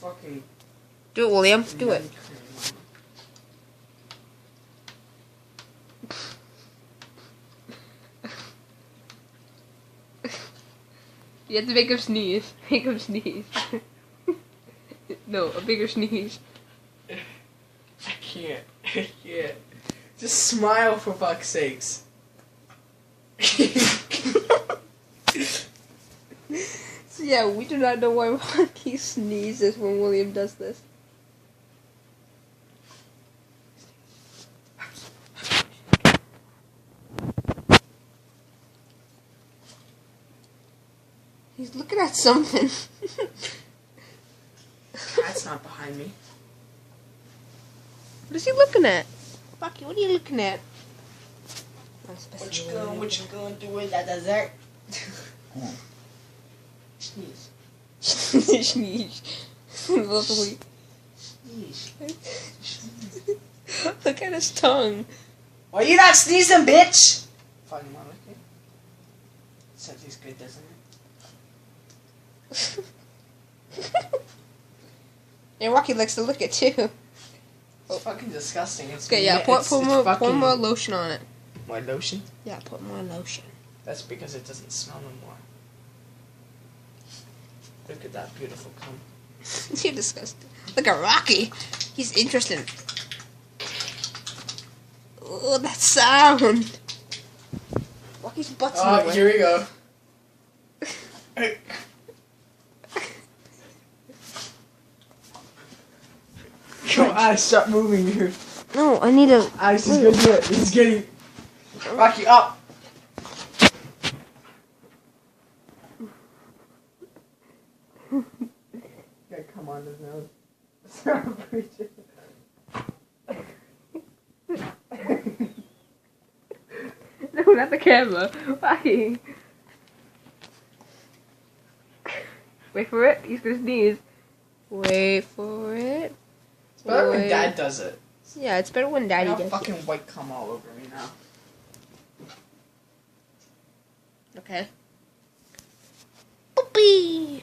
fucking... Do it, William. Do it. You have to make him sneeze. Make him sneeze. No, a bigger sneeze. I can't. I can't. Just smile for fuck's sakes. So yeah, we do not know why Rocky sneezes when William does this. He's looking at something. That's not behind me. What is he looking at? Rocky, what are you looking at? What you gonna do with that dessert? Sneeze. Sneeze. Lovely. Sneeze. Look at his tongue. Why you not sneezing, bitch? Fucking want to lick it? That tastes good, doesn't it? And Rocky likes to lick it too. It's fucking disgusting. It's Okay, yeah, put more lotion on it. More lotion? Yeah, put more lotion. That's because it doesn't smell no more. Look at that beautiful cum. You're disgusting. Look at Rocky. He's interested. Oh, that sound. Rocky's butt's in the way. Here we go. Your eyes, stop moving, dude. No, I need a... Alex is gonna do it. He's getting... Rocky, up! Okay, come on his nose. Stop preaching. No, not the camera. Rocky. Wait for it. He's gonna sneeze. Wait for it. It's better when Dad does it. Yeah, it's better when Daddy does it. fucking white cum all over me now. Okay. Boopy!